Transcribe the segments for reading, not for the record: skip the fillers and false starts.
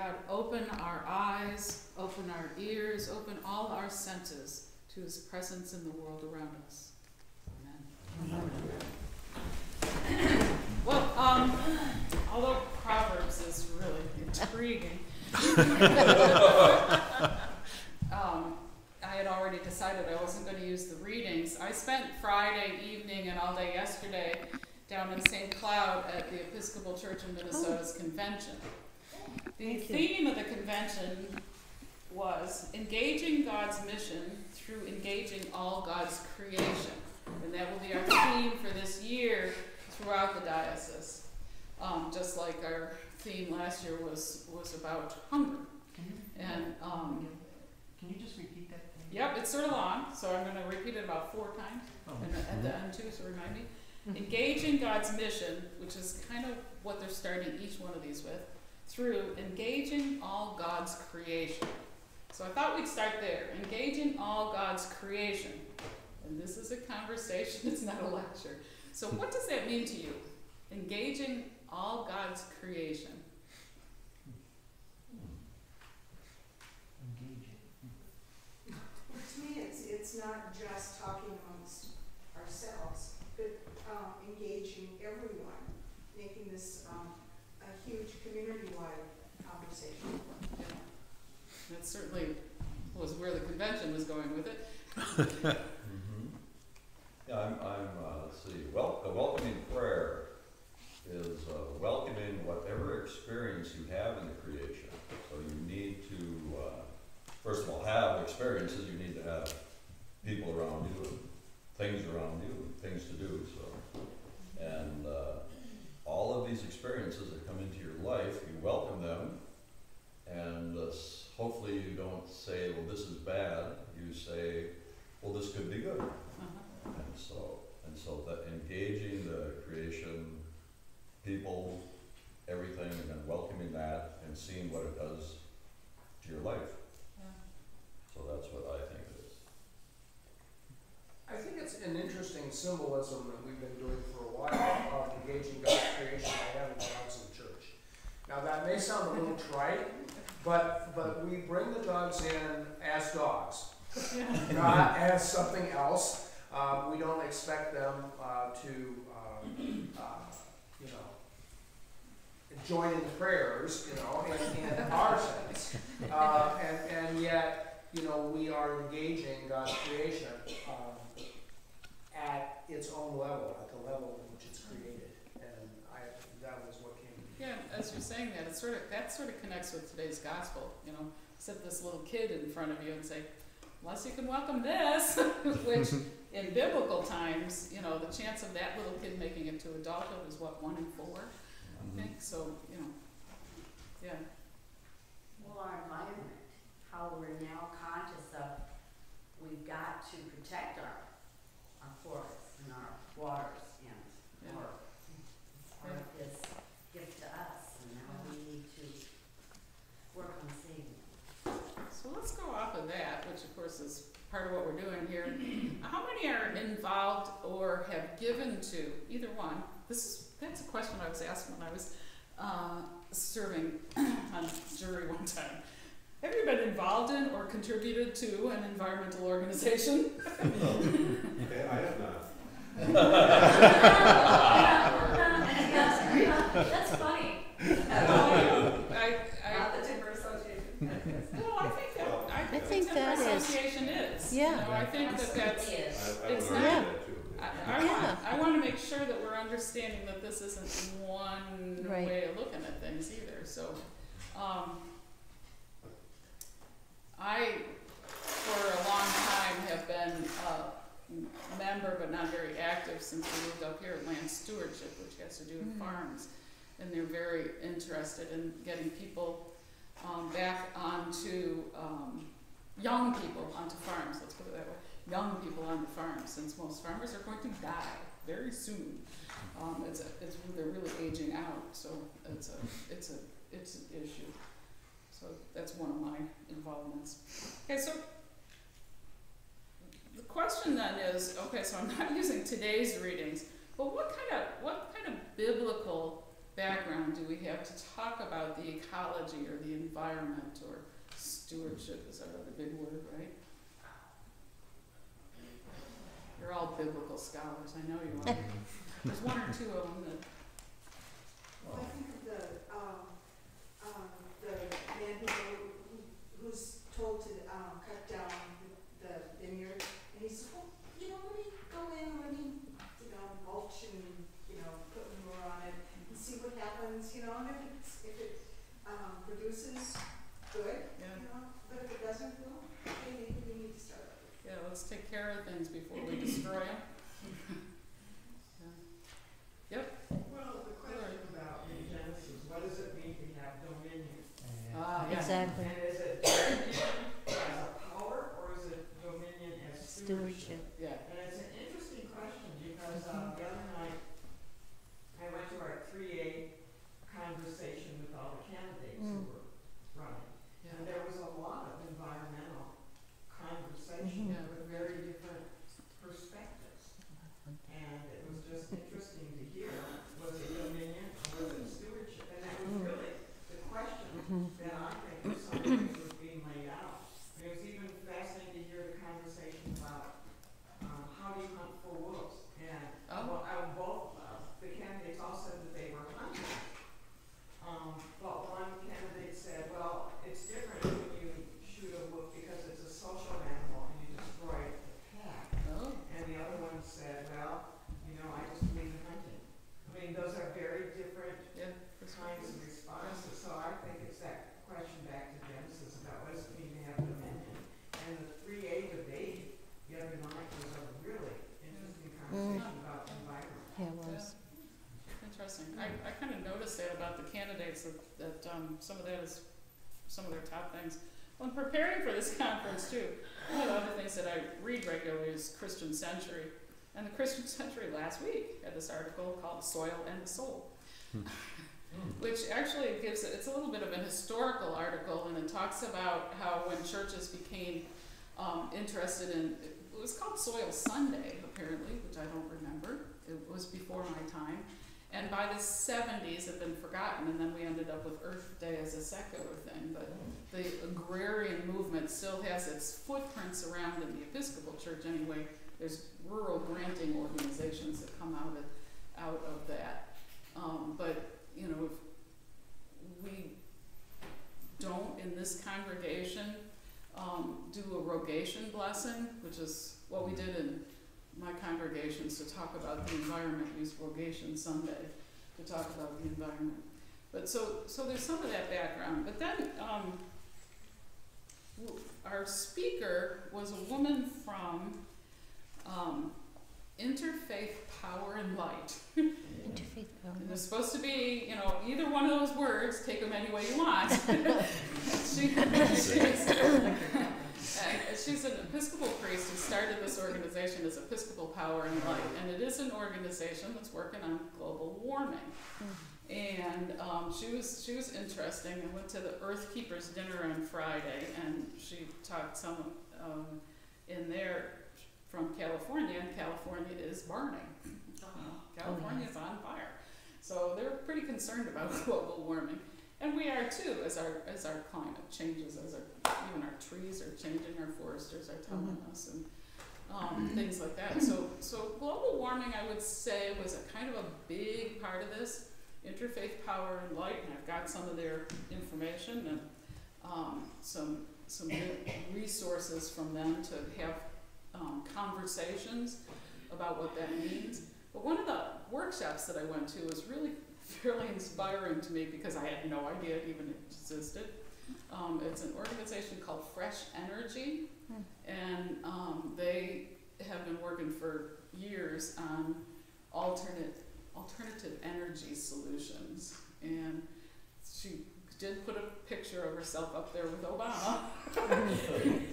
God open our eyes, open our ears, open all our senses to his presence in the world around us. Amen. Well, although Proverbs is really intriguing, I had already decided I wasn't going to use the readings. I spent Friday evening and all day yesterday down in St. Cloud at the Episcopal Church in Minnesota's convention. The theme of the convention was engaging God's mission through engaging all God's creation. And that will be our theme for this year throughout the diocese. Just like our theme last year was about hunger. And can you just repeat that thing? Yep, it's sort of long, so I'm going to repeat it about 4 times. And at the end too, so remind me. Engaging God's mission, which is kind of what they're starting each one of these with, through engaging all God's creation. So I thought we'd start there, engaging all God's creation. And this is a conversation, it's not a lecture. So what does that mean to you? Engaging all God's creation. To me, it's not just talking amongst ourselves, but engaging everyone, making this a huge community-wide conversation. Yeah. That certainly was where the convention was going with it. Yeah, let's see, a welcoming prayer is welcoming whatever experience you have in the creation. So you need to, first of all, have experiences. You need to have people around you and things around you and things to do. So, and all of these experiences that come into your life, you welcome them, and hopefully you don't say, well, this is bad. You say, well, this could be good. And so that engaging the creation, people, everything, and then welcoming that and seeing what it does to your life. Yeah. So that's what I think it is. I think it's an interesting symbolism that we've been doing for a while of engaging God's creation by having dogs in church. Now that may sound a little trite, but we bring the dogs in as dogs, not as something else. We don't expect them to, join in the prayers, in our sense, and yet, we are engaging God's creation at its own level, at the level in which it's created, and that was what came. Yeah, as you're saying that, that sort of connects with today's gospel. Set this little kid in front of you and say, unless you can welcome this, which in biblical times, the chance of that little kid making it to adulthood is what, 1 in 4, I think. So, yeah. Well, our environment, how we're now conscious of, we've got to protect our forests and our waters and part of this gift to us, and now we need to work on saving them. So let's go off of that, which of course is part of what we're doing here. How many are involved or have given to either one? That's a question I was asked when I was serving on jury one time. Have you been involved in or contributed to an environmental organization? Okay, I have not. That's funny. Not the Timber Association. No, I think that the is. association is. Yeah. I think that's. It's I not. Yeah. I want to make sure that we're understanding that this isn't one Right. way of looking at things either. So, I, for a long time, have been a member, but not very active since we moved up here at Land Stewardship, which has to do with farms. And they're very interested in getting people back onto, young people onto farms, let's put it that way. Young people on the farm, since most farmers are going to die very soon. They're really aging out, so it's an issue. So that's one of my involvements. Okay, so the question then is, okay, so I'm not using today's readings, but what kind of biblical background do we have to talk about the ecology or the environment or stewardship is our other big word, right? You're all biblical scholars, I know you are. There's one or two of them that, Well, I think of the man who's told to, cut down the vineyard, and he says, well, let me go in, let me, mulch and, put manure on it and see what happens, and if it produces good, yeah, but if it doesn't, well, okay, maybe we need to start. yeah, let's take care of things before we destroy them. Yep. Well, the question about in Genesis, what does it mean to have dominion? Yeah. Exactly. And is it dominion as a power, or is it dominion as stewardship? Yeah. And it's an interesting question because the other night I went to our 3A conversation with all the candidates who were running. And there was a lot of environmental conversation with very different perspectives. And it was just interesting to hear, was it dominion or was it stewardship? And that was really the question that I think in some ways was being laid out. And it was even fascinating to hear the conversation about how do you hunt for wolves? And both the candidates all said that they were hunting. But one candidate said, well, it's different when you shoot a wolf because it's a social animal and you destroy the pack. Oh. And the other one said, well, I just believe in hunting. I mean, those are very different kinds of responses. So I think it's that question back to Genesis about what does it mean to have dominion. And the 3A debate the other night was a really interesting conversation about the environment. Yeah, it was. Interesting. I kind of noticed that about the candidates that some of that is some of their top things. Well, in preparing for this conference too, one of the other things that I read regularly is Christian Century. And the Christian Century last week had this article called Soil and the Soul, which actually it's a little bit of an historical article, and it talks about how when churches became interested in, it was called Soil Sunday apparently, which I don't remember. It was before my time. And by the 70s it had been forgotten, and then we ended up with Earth Day as a secular thing. But the agrarian movement still has its footprints around in the Episcopal Church anyway. There's rural granting organizations that come out of that. But if we don't in this congregation do a rogation blessing, which is what we did in my congregations to talk about the environment, use Rogation Sunday to talk about the environment. But so there's some of that background. But then our speaker was a woman from Interfaith Power and Light. Interfaith power. And it's supposed to be, either one of those words, take them any way you want. She's an Episcopal priest who started this organization as Episcopal Power and Light, and it is an organization that's working on global warming. And she was interesting. I went to the Earth Keepers dinner on Friday, and she talked some in there from California, and California is burning. California is on fire. So they're pretty concerned about global warming. And we are too, as our climate changes, even our trees are changing, our foresters are telling us, and things like that. So global warming, I would say, was a kind of a big part of this. Interfaith Power and Light, and I've got some of their information and some good resources from them to have conversations about what that means. But one of the workshops that I went to was really fairly inspiring to me because I had no idea it even existed. It's an organization called Fresh Energy, and they have been working for years on alternative energy solutions. And she did put a picture of herself up there with Obama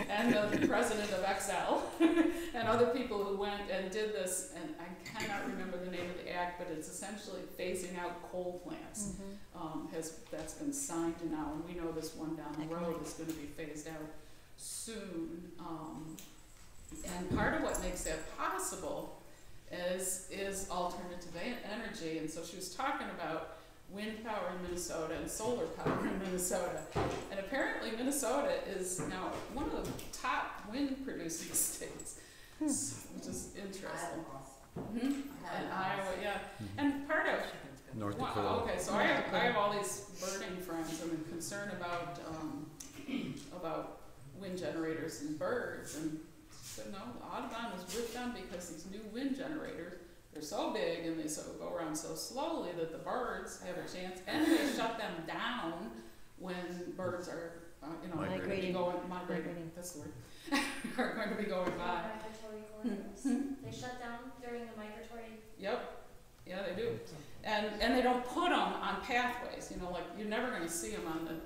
and the president of XL and other people who went and did this, and I cannot remember the name of the act, but it's essentially phasing out coal plants. That's been signed now, and we know this one down the road is going to be phased out soon. And part of what makes that possible is alternative energy, and so she was talking about wind power in Minnesota and solar power in Minnesota. And apparently Minnesota is now one of the top wind producing states, which is interesting. And Iowa, yeah. And part of North Wow, Dakota. okay, so I have all these birding friends and I'm concerned about wind generators and birds, and so no, Audubon was with them because these new wind generators, they're so big and they go around so slowly that the birds have a chance, and they shut them down when birds are, Migrating. migrating, that's the word, are going to be going by. Migratory corridors. They shut down during the migratory. Yep, yeah, they do. And they don't put them on pathways, like you're never going to see them on the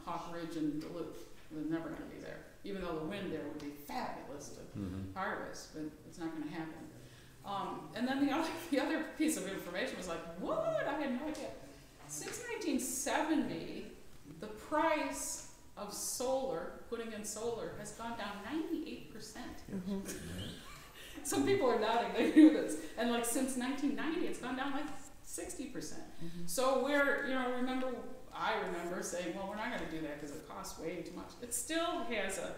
Hawk Ridge and Duluth. They're never going to be there, even though the wind there would be fabulous to harvest, but it's not going to happen. And then the other piece of information was like, what? I had no idea. Since 1970, the price of putting in solar, has gone down 98%. Some people are nodding, they knew this. And like since 1990, it's gone down like 60%. So I remember saying, well, we're not going to do that because it costs way too much. It still has a,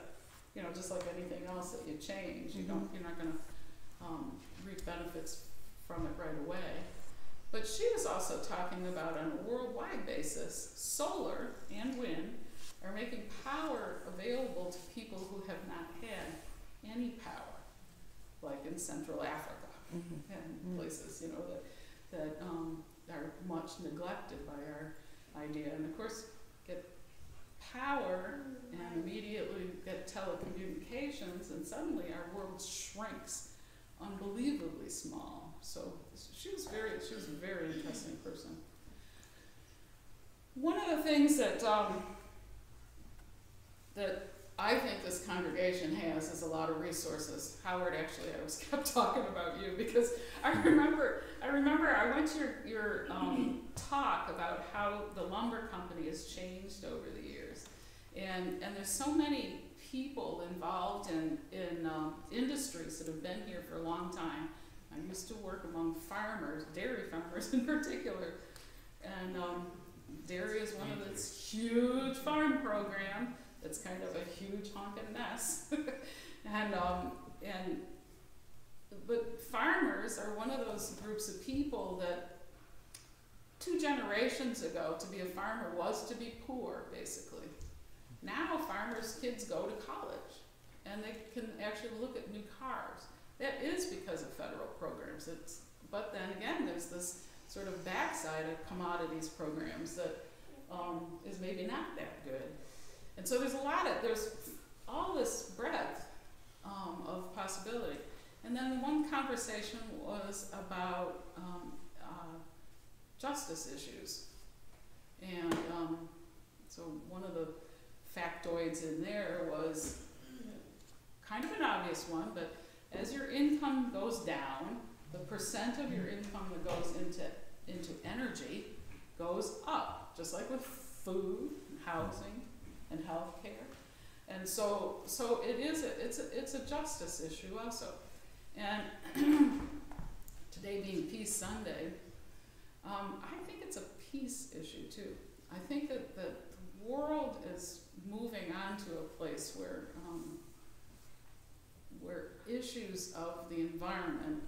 just like anything else that you change, you're not going to reap benefits from it right away. But she was also talking about on a worldwide basis, solar and wind are making power available to people who have not had any power, like in Central Africa and places, that are much neglected by our idea. And of course, get power and immediately get telecommunications, and suddenly our world shrinks unbelievably small. So she was a very interesting person. One of the things that that I think this congregation has is a lot of resources. Howard, actually, I was kept talking about you because I remember I went to your talk about how the lumber company has changed over the years, and there's so many people involved in industries that have been here for a long time. I used to work among farmers, dairy farmers in particular, and dairy is one of this huge farm program. It's kind of a huge honking mess. But farmers are one of those groups of people that 2 generations ago, to be a farmer was to be poor, basically. Now farmers' kids go to college and they can actually look at new cars. That is because of federal programs. But then again, there's this sort of backside of commodities programs that is maybe not that good. And so there's all this breadth of possibility. And then one conversation was about justice issues. And so one of the factoids in there was kind of an obvious one, but as your income goes down, the percent of your income that goes into energy goes up, just like with food, and housing, and health care. And so it's a justice issue also. And today being Peace Sunday, I think it's a peace issue too. I think that the world is moving on to a place where issues of the environment,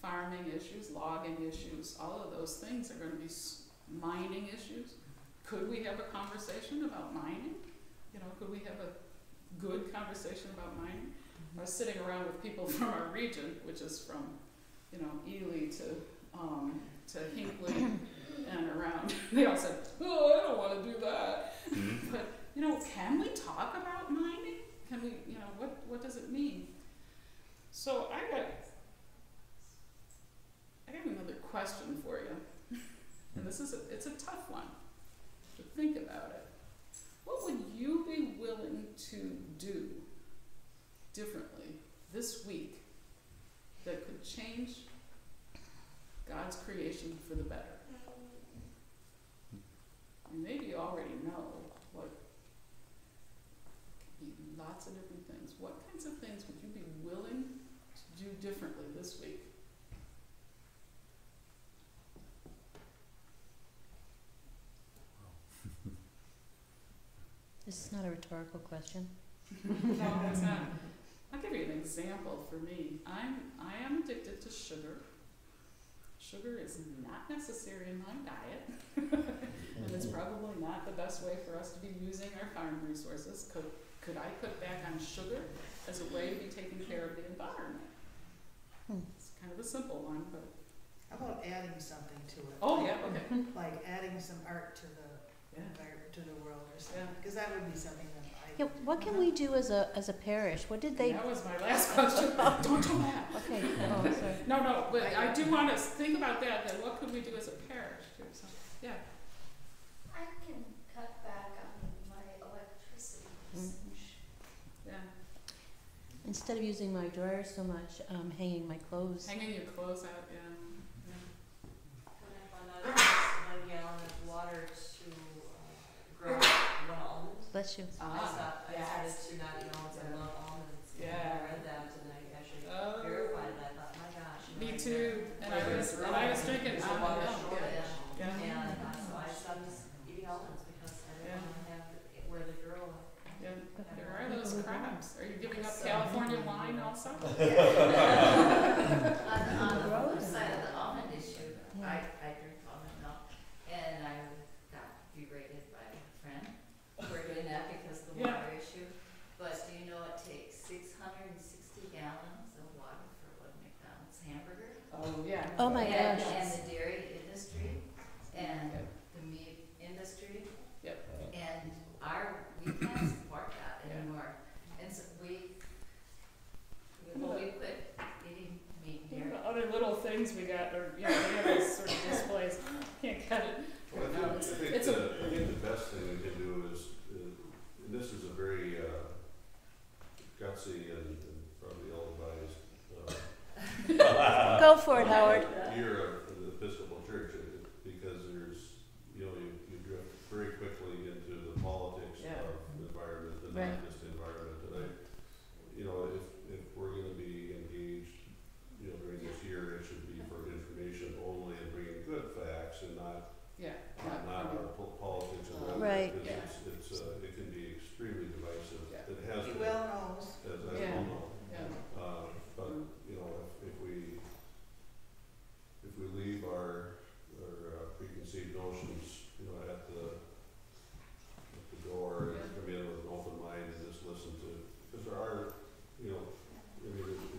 farming issues, logging issues, all of those things are going to be mining issues. Could we have a conversation about mining? Could we have a good conversation about mining? I was sitting around with people from our region, which is from, Ely to Hinckley and around. They all said, "Oh, I don't want to do that." But can we talk about mining? Can we? What does it mean? So I got another question for you, and it's a tough one to think about it. What would you be willing to do differently this week that could change God's creation for the better? And maybe you already know what could be lots of different things. What kinds of things would you be willing to do differently this week? This is not a rhetorical question. No, it's not. I'll give you an example for me. I am addicted to sugar. Sugar is not necessary in my diet. And it's probably not the best way for us to be using our farm resources. Could I cut back on sugar as a way to be taking care of the environment? It's kind of a simple one, but. How about adding something to it? Oh, yeah, okay. Like adding some art to the to the world or something, because that would be something that I. Yeah, what can we do as a parish? What did they? That was my last question. Don't do that. Okay. Oh, sorry. No, but I do want to think about that what could we do as a parish too? So, yeah. I can cut back on my electricity usage. Yeah. Instead of using my dryer so much, hanging my clothes. Hanging your clothes out, yeah. When I found out it was 1 gallon of water to grow 1 almond, Bless you. I started to not eat almonds. I love almonds. Yeah. And I read that and I actually verified it. I thought, my gosh. you know, Me I too. And I was drinking There's a water almond milk. shortage. Yeah. And so I stopped eating almonds because I didn't want to have it where the girl. Yeah. There are those crops. Are you giving up California wine also? On the flip side of the almond issue, I drink almond milk, and I got berated by a friend for doing that because of the water issue. But do you know it takes 660 gallons of water for one McDonald's hamburger? Oh, yeah. Oh my And gosh. the dairy industry, and the meat industry. Yep. And we can't support that anymore. And so we quit eating meat What here. are the other little things we got, or, we have these sort of displays. Can't cut it. Well, I think the best thing we can do is, and this is a very gutsy and probably ill-advised Go for it, Howard. year of the Episcopal Church, because there's, you drift very quickly into the politics of the environment and Right. not just the environment. And if we're gonna be engaged, during this year, it should be for information only and bringing good facts and not our politics and rhetoric. Right. Because it can be extremely divisive. Yeah. It has He been, well knows. as I Yeah. well know. Yeah. But, if we leave our preconceived notions, at the door and come in with an open mind and just listen to, because there are, if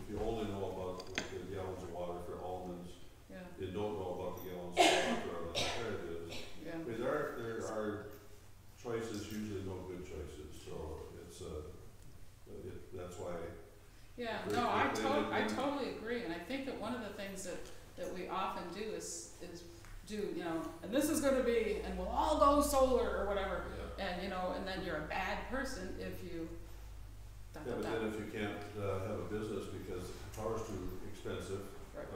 you only know about the gallons of water for almonds, you don't know about the gallons of water for other alternatives. Yeah. I mean, there are choices, usually no good choices, so it's, that's why. Yeah, Very no, I quickly, totally agree, and I think that one of the things that we often do is do, and this is gonna be, and we'll all go solar or whatever, and and then you're a bad person if you. Yeah, but then if you can't have a business because power's too expensive, Right.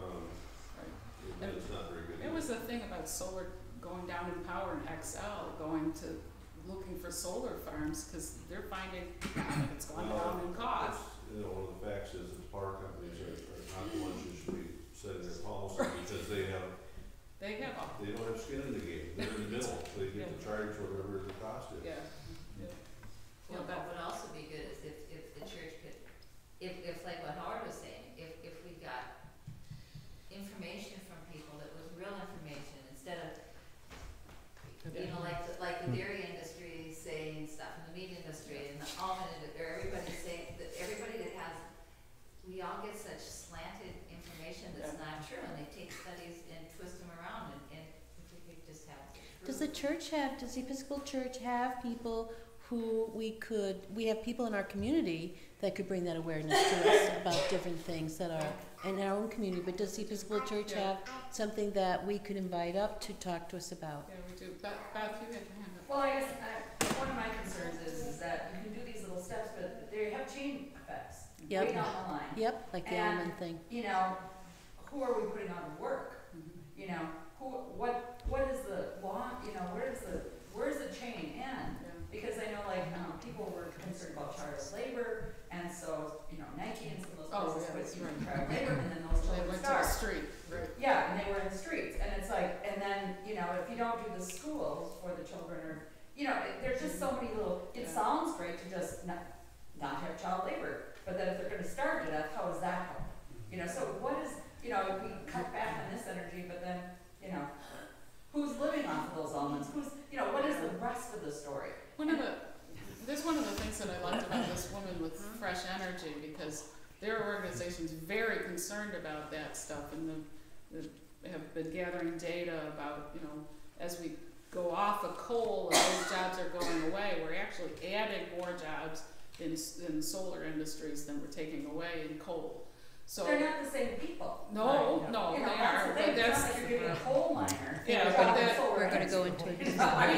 then it's not very good. It was the thing about solar going down in power and XL going to looking for solar farms because they're finding it's gone down in cost. One of the facts is that power companies are not the ones who should be setting their policy because they don't have skin in the game. They're in the middle. They get to charge whatever the cost is. Well, what would also be good is if the church could, if like what Howard was saying, if we got information from people that was real information instead of, like the dairy industry saying stuff, and the meat industry, and the almond industry, or everybody saying, everybody that has, we all get such slanted information that's not true, and they take studies and twist them around, and if we could just have. Does the Episcopal Church have people who we have people in our community that could bring that awareness to us about different things that are in our own community, but does the Episcopal Church have something that we could invite up to talk to us about? Yeah, we do. Beth, you had your hand up. Well, I guess one of my concerns is that you can do these little steps, but they have chain effects. Yep. Way down the line. Yep, like the And, almond thing. Who are we putting on the work? What is the law, where's the chain end? Because I know people were concerned about child labor, and so, Nike and some of those places put child labor, and then those They children went to start. the street, right? Yeah, and they were in the streets, and it's like, and then, if you don't do the schools for the children, or, you know, there's just so many little, it sounds great to just not have child labor, but then if they're gonna starve to death, how does that help? You know, so what is, you know, if we cut back on this energy, but then, you know, who's living off of those almonds? Who's, you know, what is the rest of the story? There's one of the things that I liked about this woman with Fresh Energy, because their organization's very concerned about that stuff, and have been gathering data about, you know, as we go off of coal and those jobs are going away, we're actually adding more jobs in solar industries than we're taking away in coal. So they're not the same people. No, you know, they that's are. the thing. But It's not like you're getting a coal miner. Yeah, You're but talking that- solar We're gonna energy. go into it. You know, I mean,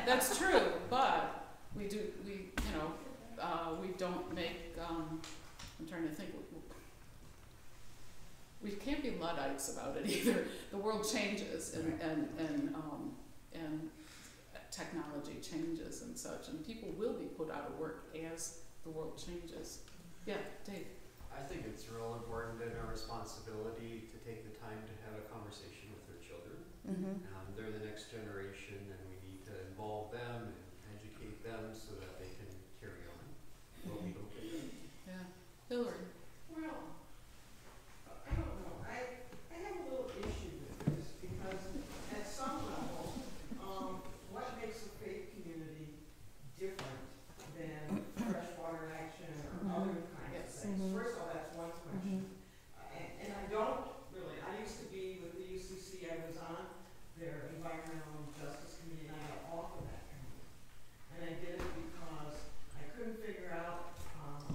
that's true, but we don't make, I'm trying to think, we can't be Luddites about it either. The world changes and technology changes and such, and people will be put out of work as the world changes. Yeah, Dave. I think it's real important and our responsibility to take the time to have a conversation with their children. They're the next generation, and we need to involve them and educate them so that they can carry on what we hope they do. Yeah. Hillary. Well, I don't know. I have a little issue with this because at some level, what makes a faith community different than Freshwater Action or other kinds of things? First of all, that's one question. And I don't really, I used to be with the UCC, I was on their Environmental Justice Committee, and I got off of that committee. And I did it because I couldn't figure out,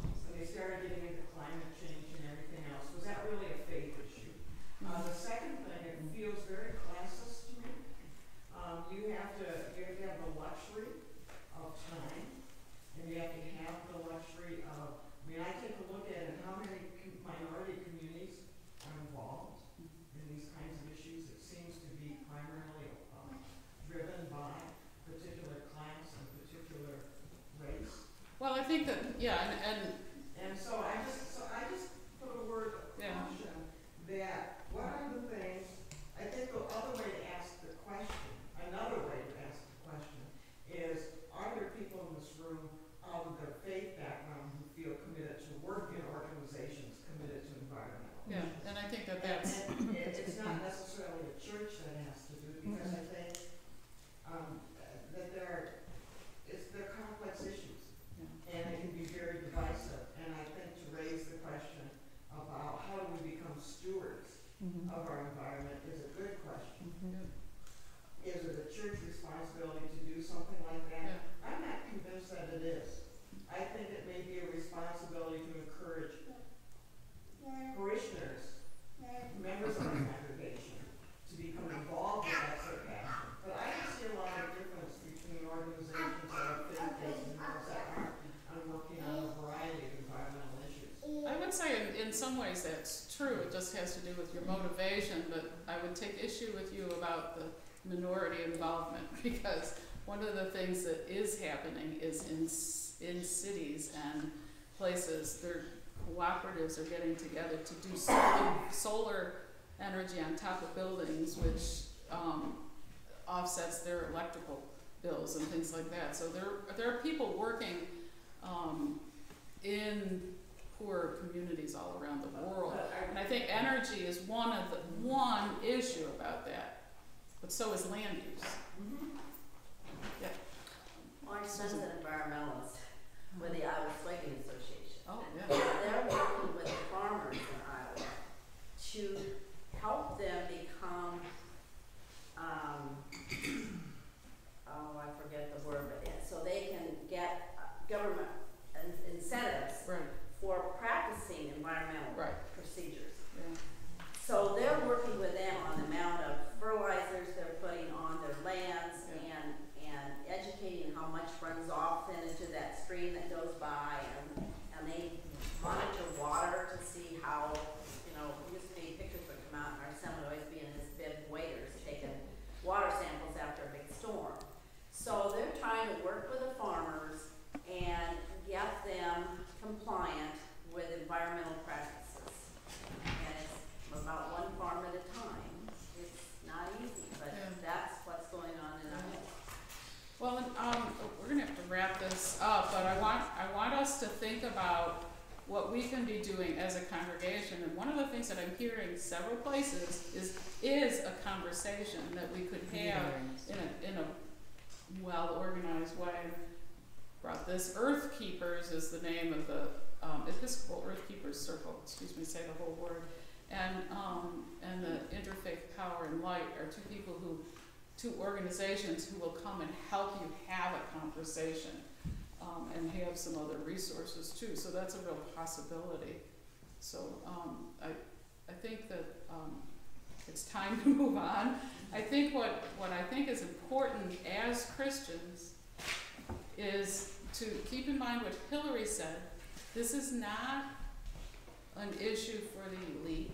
when they started getting into climate change and everything else, was that really a faith issue? The second thing, it feels very classist to me. You have to have the luxury of time, and you have to have the luxury of, I mean, I take a look at it, how many minority communities are involved in these kinds of issues. It seems to be primarily driven by particular class and particular race. Well, I think that, And so I just put a word of caution that what are the things, I think the other way to ask the question, another way to ask the question is, are there people in this room out of their faith background who feel committed to work in organizations committed to environmental issues? and I think that's. And it's not necessarily a church that has to do it, because I think that they're complex issues, and they can be very divisive. And I think to raise the question about how do we become stewards of our environment is a good question. Is it a church responsibility to do something like that? I'm not convinced that it is. I think it may be a responsibility to encourage parishioners, members of the congregation, to become involved with that sort of passion. But I don't see a lot of difference between organizations that are faith-based and those that aren't, working on a variety of environmental issues. I would say in some ways that's true. It just has to do with your motivation, but I would take issue with you about the minority involvement, because one of the things that is happening is in cities and places, their cooperatives are getting together to do solar energy on top of buildings, which offsets their electrical bills and things like that. So there are people working in poor communities all around the world, and I think energy is one issue about that. But so is land use. Yeah. My son's an environmentalist with the Iowa Soybean Association. Oh, yeah. They're working with farmers in Iowa to help them become, I forget the word, but so they can get government incentives for practicing environmental procedures. So they're working with them on the amount of fertilizers they're putting on their land, what we can be doing as a congregation. And one of the things that I'm hearing several places is a conversation that we could have in a well-organized way. Brought this Earth Keepers is the name of the Episcopal Earth Keepers Circle, excuse me, say the whole word. And the Interfaith Power and Light are two organizations who will come and help you have a conversation and have some other resources too. So that's a real possibility. So I think that it's time to move on. I think what I think is important as Christians is to keep in mind what Hillary said. This is not an issue for the elite.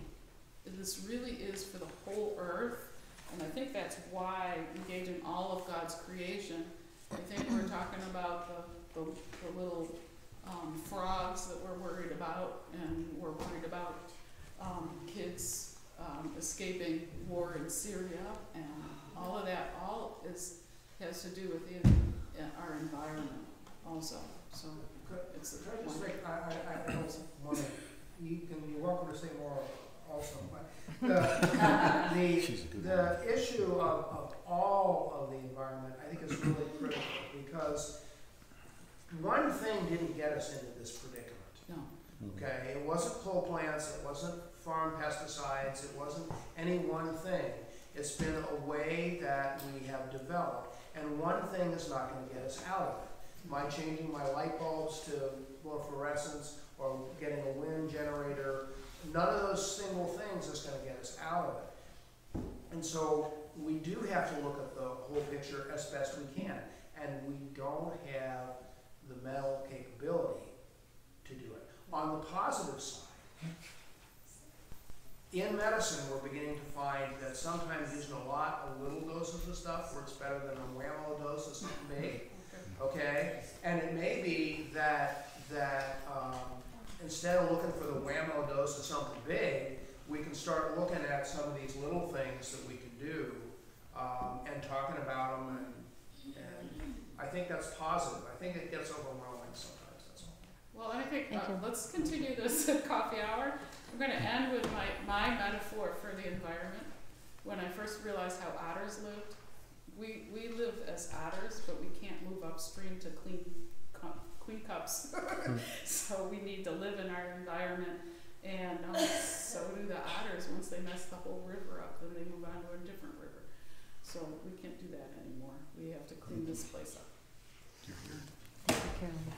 This really is for the whole earth. And I think that's why engaging all of God's creation. I think we're talking about the little frogs that we're worried about, and we're worried about kids escaping war in Syria, and all of that has to do with our environment also. So it's Could I just make, I don't want to, you're welcome to say more also, but the issue of all of the environment, I think is really critical, because one thing didn't get us into this predicament. No. Okay, it wasn't coal plants, it wasn't farm pesticides, it wasn't any one thing. It's been a way that we have developed, and one thing is not going to get us out of it. My changing my light bulbs to more fluorescence or getting a wind generator, none of those single things is going to get us out of it. And so we do have to look at the whole picture as best we can, and we don't have the mental capability to do it. On the positive side, in medicine, we're beginning to find that sometimes using a lot of little doses of stuff works better than a whammo dose of something big. Okay? And it may be that instead of looking for the whammo dose of something big, we can start looking at some of these little things that we can do and talking about them. And I think that's positive. I think it gets overwhelming sometimes. That's all. Well, I think let's continue this coffee hour. I'm going to end with my metaphor for the environment. When I first realized how otters lived, we live as otters, but we can't move upstream to clean cups. So we need to live in our environment, and so do the otters. Once they mess the whole river up, then they move on to a different river. So we can't do that anymore. We have to clean this place up. Thank you, Carolyn.